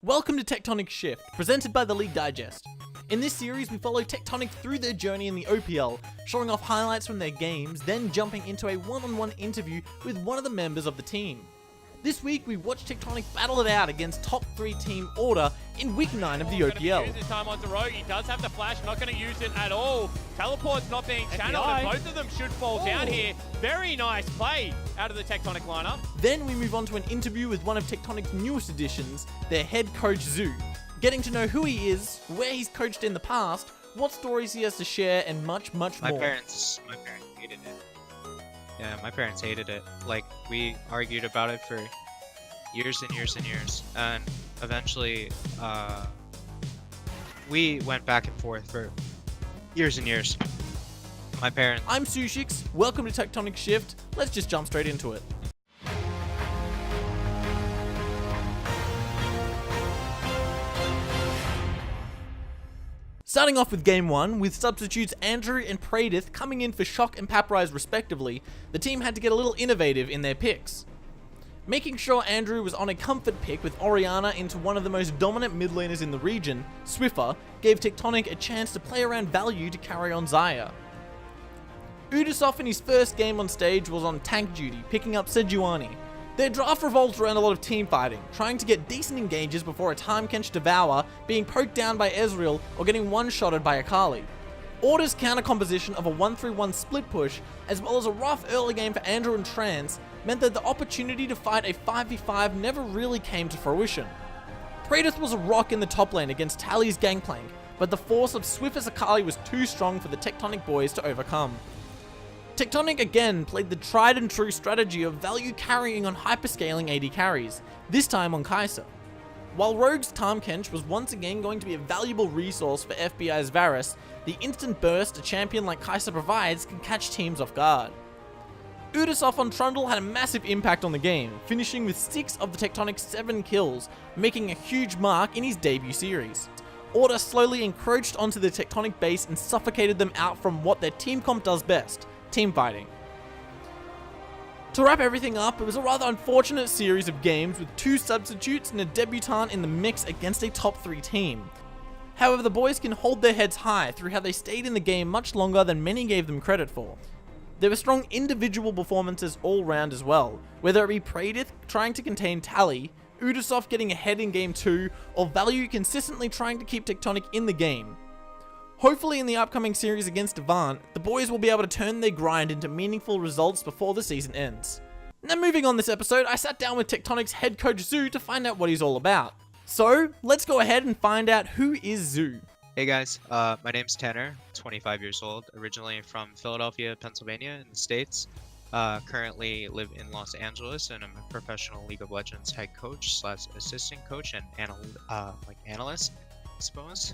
Welcome to Tectonic Shift, presented by the League Digest. In this series, we follow Tectonic through their journey in the OPL, showing off highlights from their games, then jumping into a one-on-one interview with one of the members of the team. This week, we watched Tectonic battle it out against top 3 team Order in week 9 of the OPL. Use his time onto Rogue. He does have the flash, not going to use it at all. Teleport's not being channeled, and both of them should fall down here. Very nice play out of the Tectonic lineup. Then we move on to an interview with one of Tectonic's newest additions, their head coach Zoo. Getting to know who he is, where he's coached in the past, what stories he has to share, and much more. My parents hated it. Yeah, my parents hated it. Like, we argued about it for years and years and years, and eventually we went back and forth for years and years. My parents... I'm Sushix, welcome to Tectonic Shift. Let's just jump straight into it. Starting off with Game 1, with substitutes Andrew and Pradith coming in for Shock and Paprise respectively, the team had to get a little innovative in their picks. Making sure Andrew was on a comfort pick with Orianna into one of the most dominant mid laners in the region, Swiffer, gave Tectonic a chance to play around value to carry on Xayah. Udisoft in his first game on stage was on tank duty, picking up Sejuani. Their draft revolves around a lot of team fighting, trying to get decent engages before a Time-Kench Devour, being poked down by Ezreal, or getting one-shotted by Akali. Order's counter composition of a 1-3-1 split push, as well as a rough early game for Andrew and Trance, meant that the opportunity to fight a 5v5 never really came to fruition. Pradith was a rock in the top lane against Tally's Gangplank, but the force of Swiffer's Akali was too strong for the Tectonic boys to overcome. Tectonic again played the tried and true strategy of value carrying on hyperscaling AD carries, this time on Kai'Sa. While Rogue's Time-Kench was once again going to be a valuable resource for FBI's Varus, the instant burst a champion like Kai'Sa provides can catch teams off guard. Udisoft on Trundle had a massive impact on the game, finishing with 6 of the Tectonic's 7 kills, making a huge mark in his debut series. Order slowly encroached onto the Tectonic base and suffocated them out from what their team comp does best, team fighting. To wrap everything up, it was a rather unfortunate series of games with 2 substitutes and a debutant in the mix against a top 3 team. However, the boys can hold their heads high through how they stayed in the game much longer than many gave them credit for. There were strong individual performances all round as well, whether it be Pradith trying to contain Tally, Udisoft getting ahead in Game 2, or Value consistently trying to keep Tectonic in the game. Hopefully in the upcoming series against Devant, the boys will be able to turn their grind into meaningful results before the season ends. Now moving on this episode, I sat down with Tectonic's head coach Zoo to find out what he's all about. So, let's go ahead and find out who is Zoo. Hey guys, my name's Tanner, 25 years old, originally from Philadelphia, Pennsylvania in the States. Currently live in Los Angeles, and I'm a professional League of Legends head coach / assistant coach and analyst, I suppose.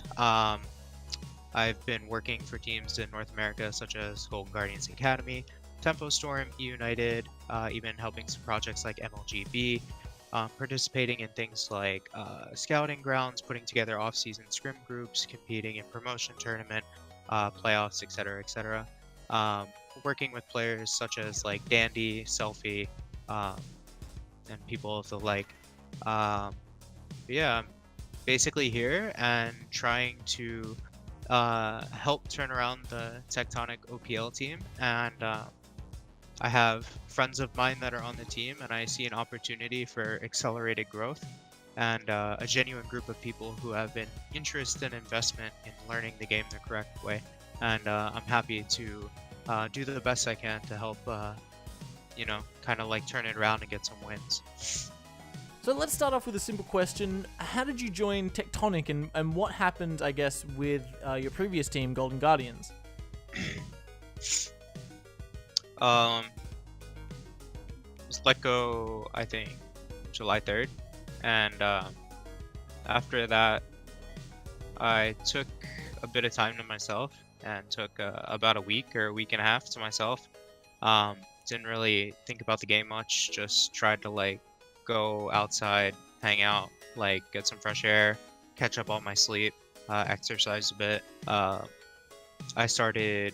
I've been working for teams in North America such as Golden Guardians Academy, Tempo Storm, United, even helping some projects like MLGB, participating in things like scouting grounds, putting together off-season scrim groups, competing in promotion tournament, playoffs, etc., etc. Working with players such as like Dandy, Selfie, and people of the like. Yeah, I'm basically here and trying to help turn around the Tectonic OPL team, and I have friends of mine that are on the team, and I see an opportunity for accelerated growth and a genuine group of people who have an interest and investment in learning the game the correct way, and I'm happy to do the best I can to help kind of like turn it around and get some wins. So let's start off with a simple question. How did you join Tectonic, and what happened, I guess, with your previous team, Golden Guardians? Was let go, I think, July 3rd. And after that, I took a bit of time to myself and took about a week or a week and a half to myself. Didn't really think about the game much, just tried to like go outside, hang out, like get some fresh air, catch up on my sleep, exercise a bit. I started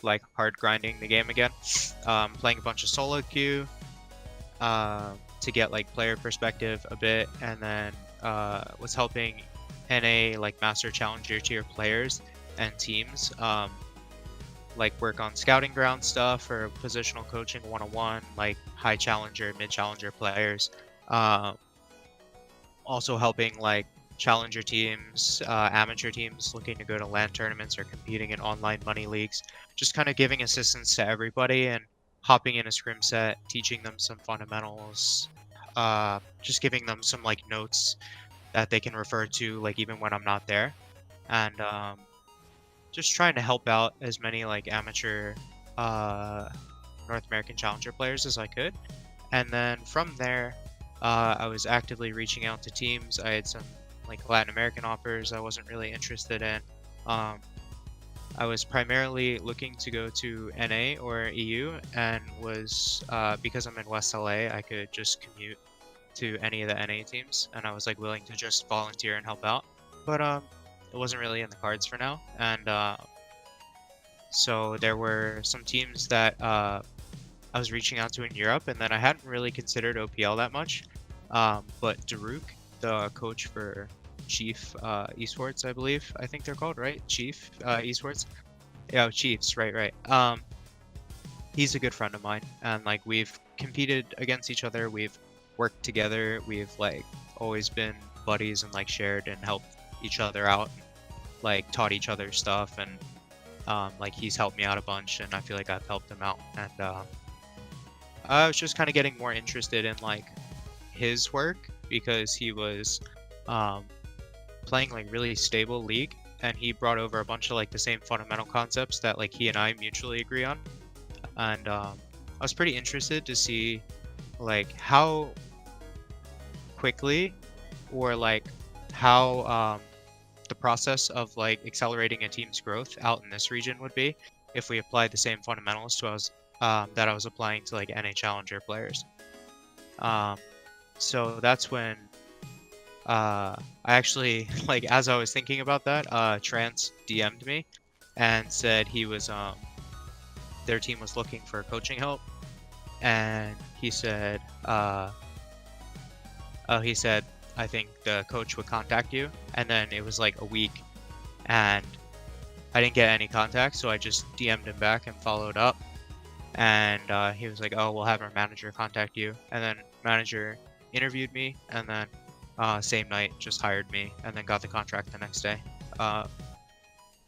like hard grinding the game again, playing a bunch of solo queue to get like player perspective a bit, and then was helping NA like Master Challenger tier players and teams like work on scouting ground stuff or positional coaching 101, like high challenger, mid challenger players. Also helping like challenger teams, amateur teams looking to go to LAN tournaments or competing in online money leagues. Just kind of giving assistance to everybody and hopping in a scrim set, teaching them some fundamentals, just giving them some like notes that they can refer to like even when I'm not there, and just trying to help out as many like amateur North American challenger players as I could. And then from there, I was actively reaching out to teams. I had some like Latin American offers I wasn't really interested in. I was primarily looking to go to NA or EU, and was because I'm in West LA, I could just commute to any of the NA teams, and I was like willing to just volunteer and help out. But it wasn't really in the cards for now, and so there were some teams that I was reaching out to in Europe, and then I hadn't really considered OPL that much. But Daruk, the coach for Chief Esports, I think they're called, right? Chief Esports? Yeah, Chiefs, right. He's a good friend of mine, and like we've competed against each other, we've worked together, we've like always been buddies and like shared and helped each other out, like taught each other stuff, and like he's helped me out a bunch, and I feel like I've helped him out. And I was just kind of getting more interested in like his work, because he was playing like really stable league, and he brought over a bunch of like the same fundamental concepts that like he and I mutually agree on. And I was pretty interested to see like how quickly, or like how the process of like accelerating a team's growth out in this region would be if we applied the same fundamentals to us that I was applying to like NA Challenger players. So that's when I actually, like, as I was thinking about that, Trance DM'd me and said he was their team was looking for coaching help, and he said I think the coach would contact you. And then it was like a week and I didn't get any contact, so I just DM'd him back and followed up, and he was like, oh, we'll have our manager contact you. And then manager interviewed me, and then same night just hired me, and then got the contract the next day.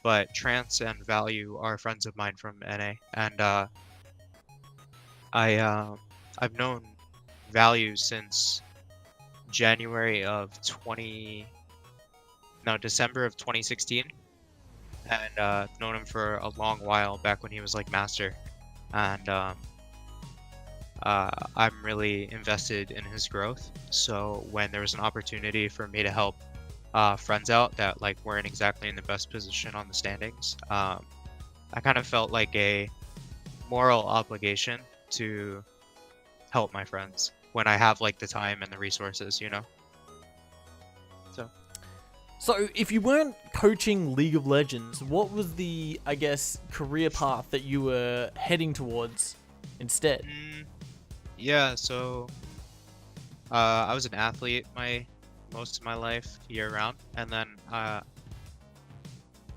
But Trance and Value are friends of mine from NA, and I've known Value since December of 2016, and known him for a long while, back when he was like master. And I'm really invested in his growth, so when there was an opportunity for me to help friends out that like weren't exactly in the best position on the standings, I kind of felt like a moral obligation to help my friends when I have like the time and the resources, you know. So if you weren't coaching League of Legends, what was the, I guess, career path that you were heading towards instead? Yeah, so I was an athlete most of my life, year round, and then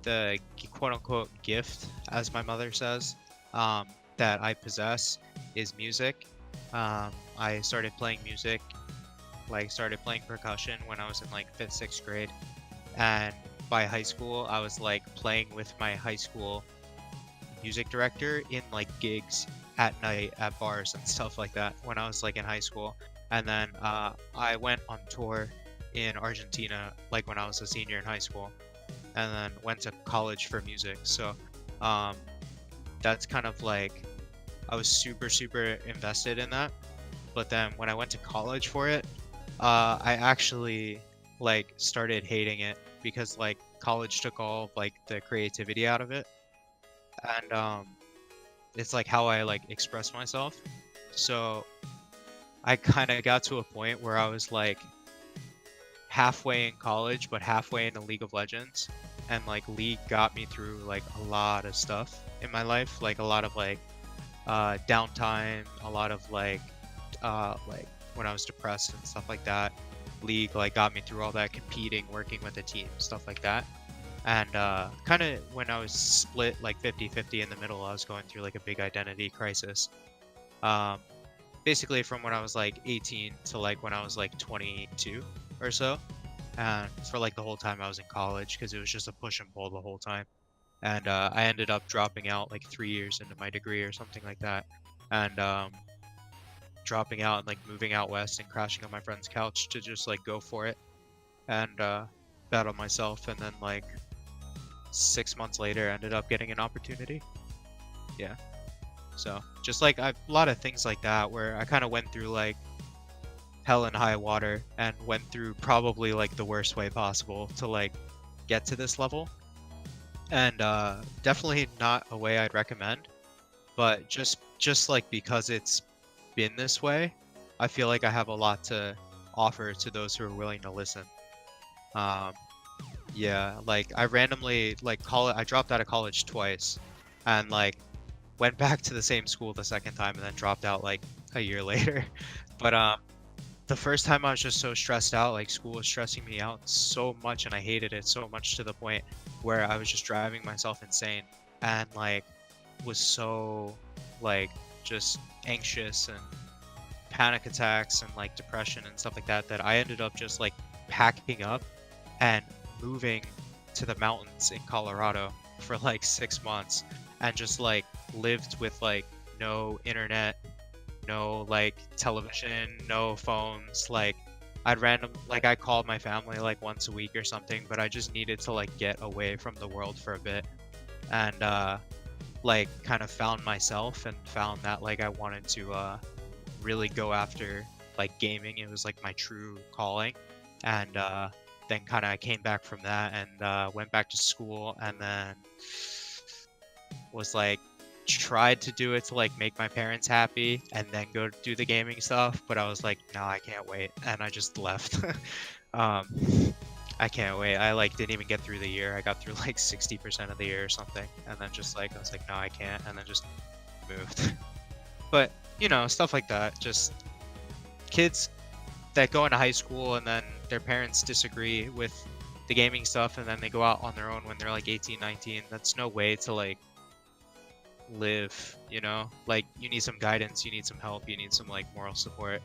the quote-unquote gift, as my mother says, that I possess is music. I started playing music, started playing percussion when I was in like 5th, 6th grade, and by high school I was like playing with my high school music director in like gigs at night at bars and stuff like that when I was like in high school. And then I went on tour in Argentina like when I was a senior in high school, and then went to college for music. So that's kind of like, I was super invested in that. But then when I went to college for it, I actually like started hating it, because like college took all of, like the creativity out of it, and it's like how I like express myself. So I kind of got to a point where I was like halfway in college but halfway into League of Legends, and like League got me through like a lot of stuff in my life, like a lot of like downtime, a lot of like when I was depressed and stuff like that. league like got me through all that competing, working with a team, stuff like that. And kind of when I was split like 50-50 in the middle, I was going through like a big identity crisis. Basically from when I was like 18 to like when I was like 22 or so. And for like the whole time I was in college, because it was just a push and pull the whole time. And I ended up dropping out like 3 years into my degree or something like that. And dropping out and like moving out west and crashing on my friend's couch to just like go for it and battle myself. And then like 6 months later ended up getting an opportunity. Yeah. So just like a lot of things like that where I kind of went through like hell and high water and went through probably like the worst way possible to like get to this level. And definitely not a way I'd recommend, but just like because it's been this way, I feel like I have a lot to offer to those who are willing to listen. Yeah, like I randomly like I dropped out of college twice and like went back to the same school the second time and then dropped out like a year later. But the first time I was just so stressed out, like school was stressing me out so much and I hated it so much to the point where I was just driving myself insane and like was so like just anxious and panic attacks and like depression and stuff like that, that I ended up just like packing up and moving to the mountains in Colorado for like 6 months and just like lived with like no internet, no like television, no phones. Like I called my family like once a week or something, but I just needed to like get away from the world for a bit and like kind of found myself and found that like I wanted to really go after like gaming. It was like my true calling. And then kind of I came back from that and went back to school and then was like tried to do it to like make my parents happy and then go do the gaming stuff, but I was like, no, I can't wait, and I just left. I can't wait. I like didn't even get through the year. I got through like 60% of the year or something, and then just like I was like, no, I can't, and then just moved. But you know, stuff like that. Just kids that go into high school and then their parents disagree with the gaming stuff and then they go out on their own when they're like 18, 19. That's no way to like live, you know? Like you need some guidance, you need some help, you need some like moral support.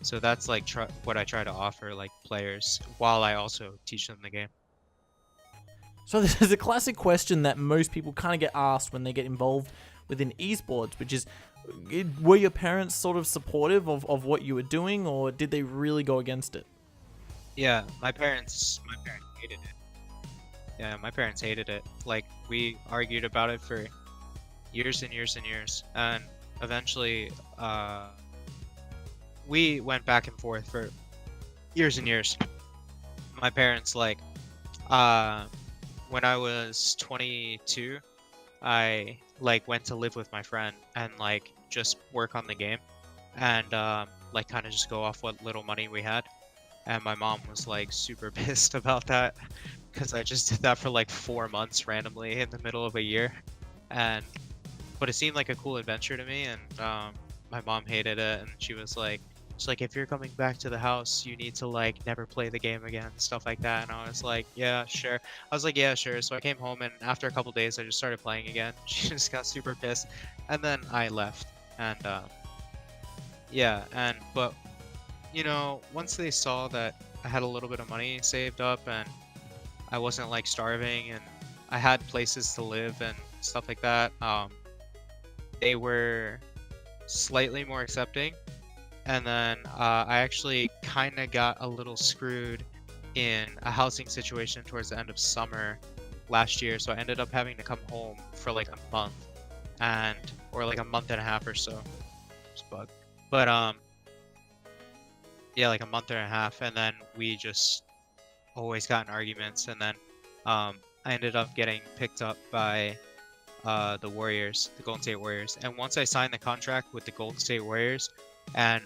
So that's like what I try to offer like players while I also teach them the game. So this is a classic question that most people kind of get asked when they get involved within esports, which is, were your parents sort of supportive of what you were doing, or did they really go against it? Yeah, my parents hated it. Yeah, my parents hated it. Like we argued about it for years and years and years, and eventually we went back and forth for years and years. My parents like when I was 22, I like went to live with my friend and like just work on the game and like kind of just go off what little money we had. And my mom was like super pissed about that because I just did that for like 4 months randomly in the middle of a year. But it seemed like a cool adventure to me, and my mom hated it, and she's like, if you're coming back to the house, you need to like never play the game again, stuff like that. And I was like, yeah, sure. I was like, yeah, sure. So I came home, and after a couple days, I just started playing again. She just got super pissed, and then I left. And but you know, once they saw that I had a little bit of money saved up and I wasn't like starving and I had places to live and stuff like that, they were slightly more accepting. And then I actually kind of got a little screwed in a housing situation towards the end of summer last year. So I ended up having to come home for like a month or like a month and a half or so. Just bug. But yeah, like a month and a half, and then we just always got in arguments, and then I ended up getting picked up by the Warriors, the Golden State Warriors. And once I signed the contract with the Golden State Warriors, and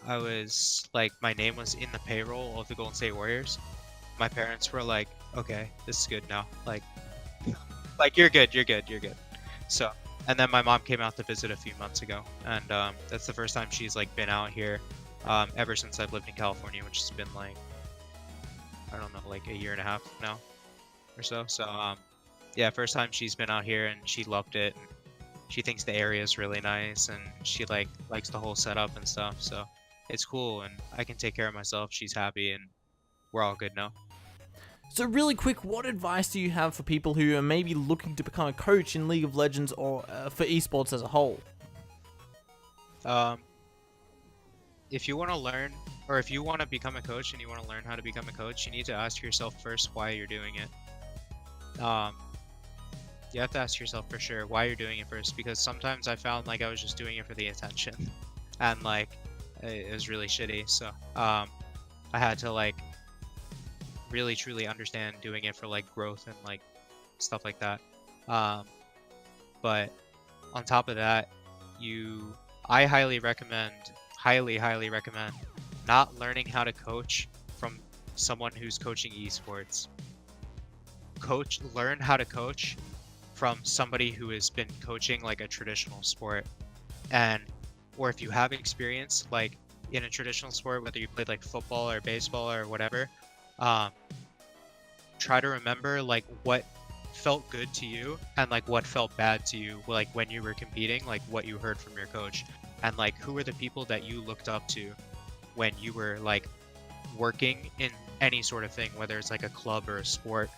I was like, my name was in the payroll of the Golden State Warriors, my parents were like, okay, this is good now. Like you're good. So, and then my mom came out to visit a few months ago, and that's the first time she's like been out here ever since I've lived in California, which has been like I don't know, like a year and a half now or so. So yeah, first time she's been out here and she loved it. And she thinks the area is really nice and she likes the whole setup and stuff. So it's cool and I can take care of myself. She's happy and we're all good now. So really quick, what advice do you have for people who are maybe looking to become a coach in League of Legends or for esports as a whole? If you want to learn, or if you want to become a coach and you want to learn how to become a coach, you need to ask yourself first why you're doing it. You have to ask yourself for sure why you're doing it first, because sometimes I found like I was just doing it for the attention and like it was really shitty. So I had to like really truly understand doing it for like growth and like stuff like that. But on top of that, I highly recommend not learning how to coach from someone who's coaching esports. Learn how to coach from somebody who has been coaching like a traditional sport, or if you have experience like in a traditional sport, whether you played like football or baseball or whatever, try to remember like what felt good to you and like what felt bad to you, like when you were competing, like what you heard from your coach, and like who were the people that you looked up to when you were like working in any sort of thing, whether it's like a club or a sport.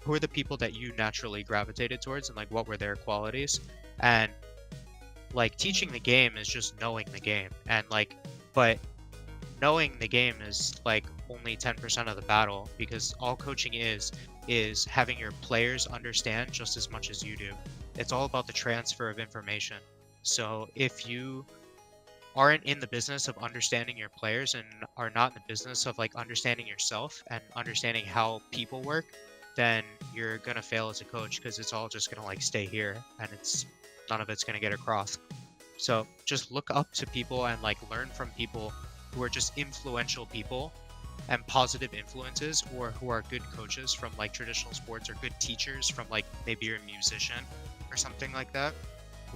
Who are the people that you naturally gravitated towards and like what were their qualities? And like teaching the game is just knowing the game, and like, but knowing the game is like only 10% of the battle, because all coaching is having your players understand just as much as you do. It's all about the transfer of information. So if you aren't in the business of understanding your players and are not in the business of like understanding yourself and understanding how people work, then you're gonna fail as a coach, because it's all just gonna like stay here and none of it's gonna get across. So just look up to people and like learn from people who are just influential people and positive influences, or who are good coaches from like traditional sports, or good teachers from like maybe you're a musician or something like that.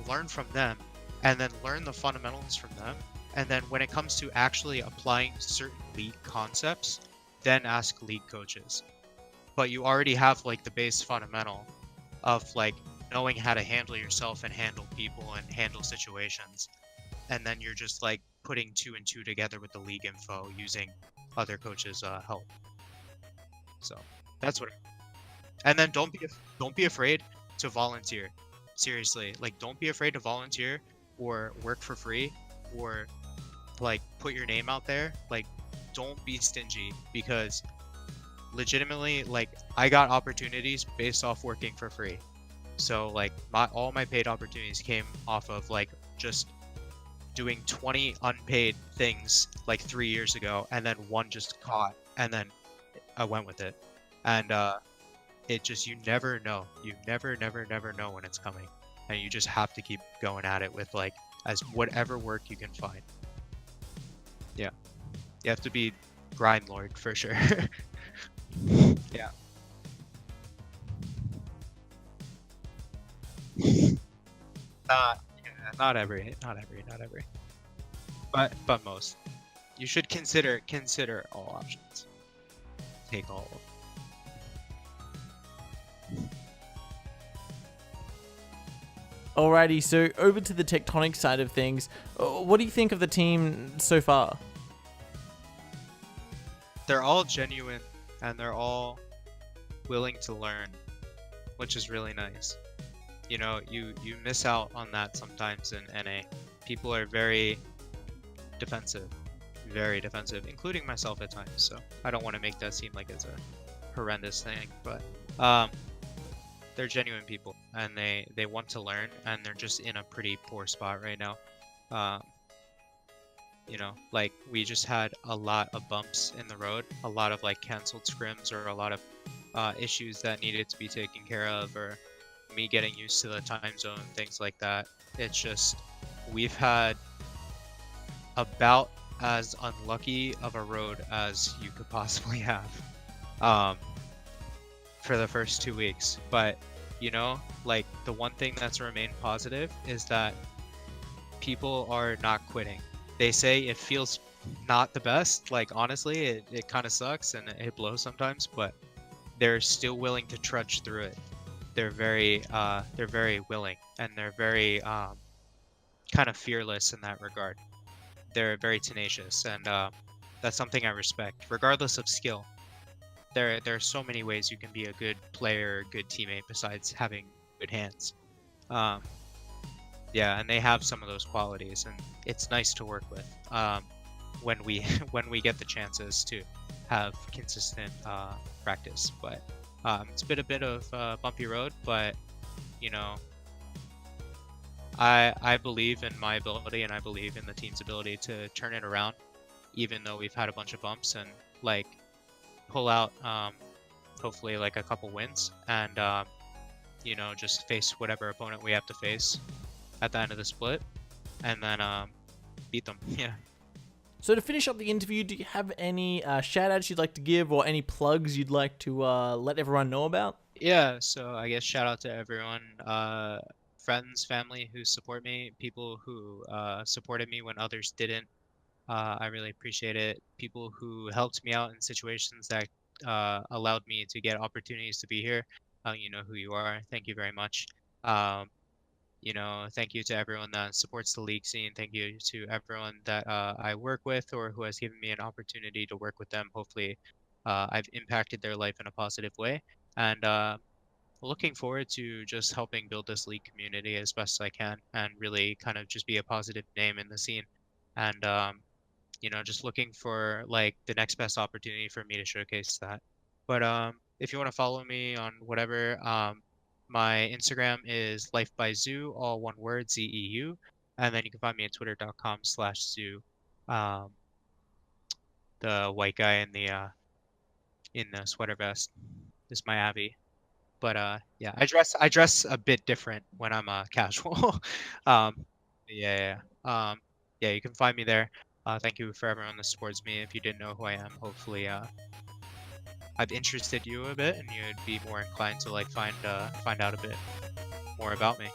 Learn from them and then learn the fundamentals from them. And then when it comes to actually applying certain league concepts, then ask league coaches. But you already have like the base fundamental of like knowing how to handle yourself and handle people and handle situations. And then you're just like putting 2 and 2 together with the league info using other coaches' help. So that's what. And then don't be afraid to volunteer. Seriously, like don't be afraid to volunteer or work for free or like put your name out there. Like don't be stingy, because legitimately, like I got opportunities based off working for free. So like all my paid opportunities came off of like just doing 20 unpaid things like 3 years ago, and then one just caught, and then I went with it. And it just, you never know. You never know when it's coming, and you just have to keep going at it with like as whatever work you can find. Yeah, you have to be grind lord for sure. Yeah. Not every, but most. You should consider all options. Take all of them. Alrighty, so over to the Tectonic side of things. What do you think of the team so far? They're all genuine and they're all willing to learn, which is really nice. You know, you miss out on that sometimes in NA. People are very defensive, including myself at times. So I don't want to make that seem like it's a horrendous thing, but they're genuine people and they want to learn, and they're just in a pretty poor spot right now. You know, like we just had a lot of bumps in the road, a lot of like canceled scrims, or a lot of issues that needed to be taken care of, or me getting used to the time zone, things like that. It's just, we've had about as unlucky of a road as you could possibly have for the first 2 weeks. But you know, like the one thing that's remained positive is that people are not quitting. They say it feels not the best. Like honestly, it kind of sucks and it blows sometimes, but they're still willing to trudge through it. They're very willing, and they're very kind of fearless in that regard. They're very tenacious, and that's something I respect, regardless of skill. There are so many ways you can be a good player, good teammate besides having good hands. Yeah, and they have some of those qualities, and it's nice to work with when we when we get the chances to have consistent practice. But it's been a bit of a bumpy road, but you know, I believe in my ability, and I believe in the team's ability to turn it around, even though we've had a bunch of bumps, and like pull out hopefully like a couple wins, and you know, just face whatever opponent we have to face at the end of the split, and then beat them. Yeah. So to finish up the interview, do you have any shout-outs you'd like to give, or any plugs you'd like to let everyone know about? Yeah, so I guess shout out to everyone, friends, family who support me, people who supported me when others didn't. I really appreciate it. People who helped me out in situations that allowed me to get opportunities to be here. You know who you are. Thank you very much. You know, thank you to everyone that supports the league scene. Thank you to everyone that I work with or who has given me an opportunity to work with them. Hopefully, I've impacted their life in a positive way. And looking forward to just helping build this league community as best as I can, and really kind of just be a positive name in the scene. And you know, just looking for like the next best opportunity for me to showcase that. But if you want to follow me on whatever, my Instagram is lifebyzoo, all one word, ZEU, and then you can find me at twitter.com/zoo. The white guy in the sweater vest is my Abby. But yeah, I dress a bit different when I'm casual. Yeah, yeah. Yeah, you can find me there. Thank you for everyone that supports me. If you didn't know who I am, hopefully I've interested you a bit, and you'd be more inclined to like find out a bit more about me.